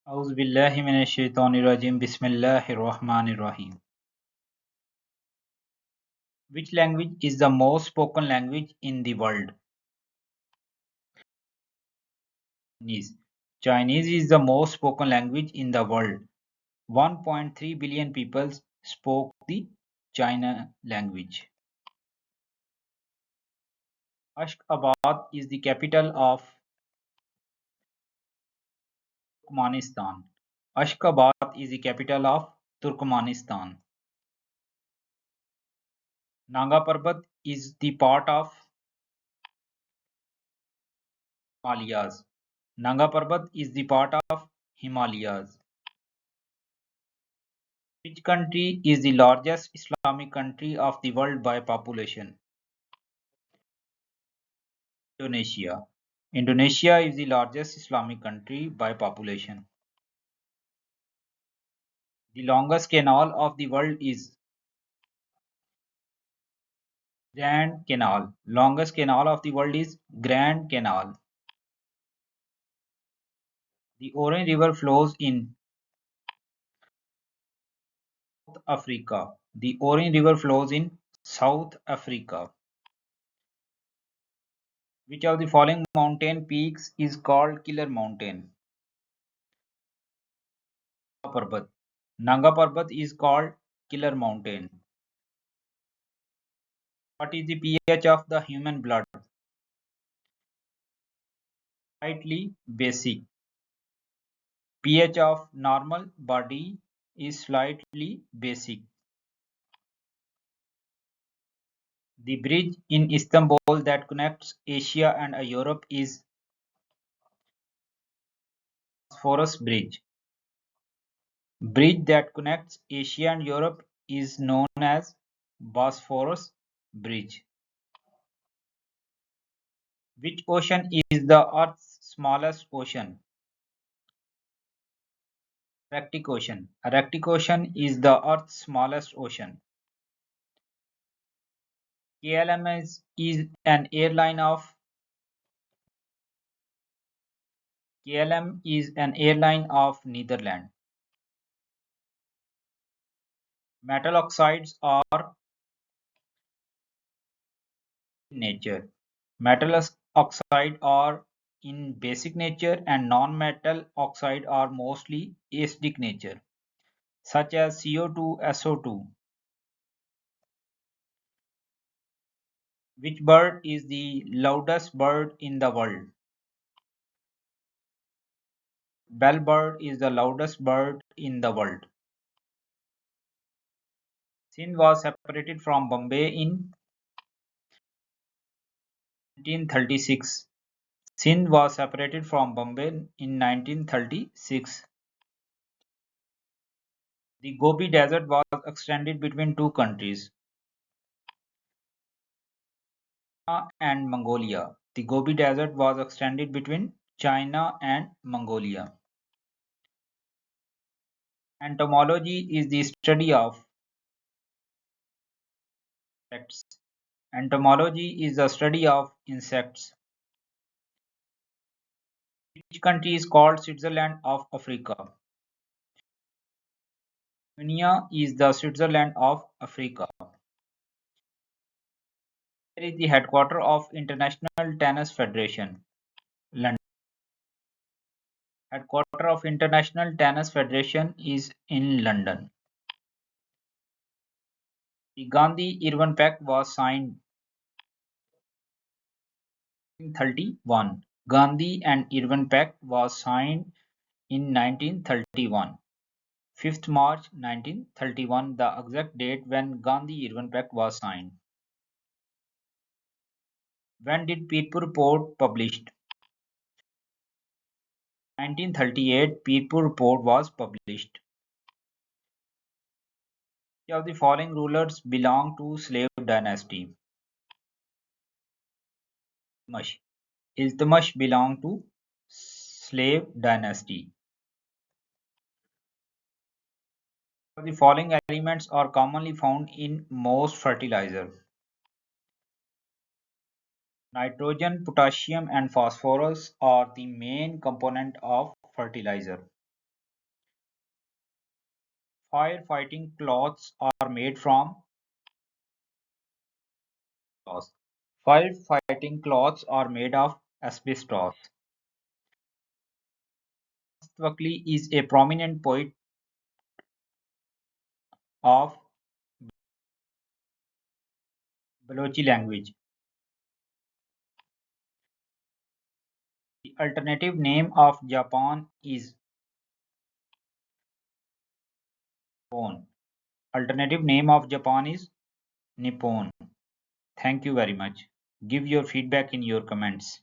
أعوذ بالله من الشيطان الرجيم بسم الله الرحمن الرحيم. Which language is the most spoken language in the world? Chinese. Chinese is the most spoken language in the world. 1.3 billion people spoke the China language. Ashgabat is the capital of Turkmenistan. Ashgabat is the capital of Turkmenistan. Nanga Parbat is the part of Himalayas. Nanga Parbat is the part of Himalayas. Which country is the largest Islamic country of the world by population? Indonesia. Indonesia is the largest Islamic country by population. The longest canal of the world is Grand Canal. Longest canal of the world is Grand Canal. The Orange River flows in South Africa. The Orange River flows in South Africa. Which of the following mountain peaks is called Killer Mountain? Parbat. Nanga Parbat is called Killer Mountain. What is the pH of the human blood? Slightly basic. pH of normal body is slightly basic. The bridge in Istanbul that connects Asia and Europe is Bosphorus Bridge. Bridge that connects Asia and Europe is known as Bosphorus Bridge. Which ocean is the Earth's smallest ocean? Arctic Ocean. Arctic Ocean is the Earth's smallest ocean. KLM is an airline of KLM is an airline of Netherlands. Metal oxides are in nature. Metal oxide are in basic nature and non-metal oxide are mostly acidic nature, such as CO2, SO2. Which bird is the loudest bird in the world? Bellbird is the loudest bird in the world. Sindh was separated from Bombay in 1936. Sindh was separated from Bombay in 1936. The Gobi Desert was extended between two countries, China and Mongolia. The Gobi Desert was extended between China and Mongolia. Entomology is the study of insects. Entomology is the study of insects. Which country is called Switzerland of Africa? Guinea is the Switzerland of Africa. Where is the headquarters of International Tennis Federation? London. Headquarters of International Tennis Federation is in London. The Gandhi-Irwin Pact was signed in 1931. Gandhi and Irwin Pact was signed in 1931. 5th March 1931, the exact date when Gandhi-Irwin Pact was signed. When did Pirpur Report published? 1938, Pirpur Report was published. Which of the following rulers belong to slave dynasty? Iltutmish. Iltutmish belonged to slave dynasty. The following elements are commonly found in most fertilizer. Nitrogen, potassium and phosphorus are the main component of fertilizer. Firefighting cloths are made from asbestos. Firefighting cloths are made of asbestos. Wakli is a prominent poet of Balochi language. The alternative name of Japan is Nippon. Alternative name of Japan is Nippon. Thank you very much. Give your feedback in your comments.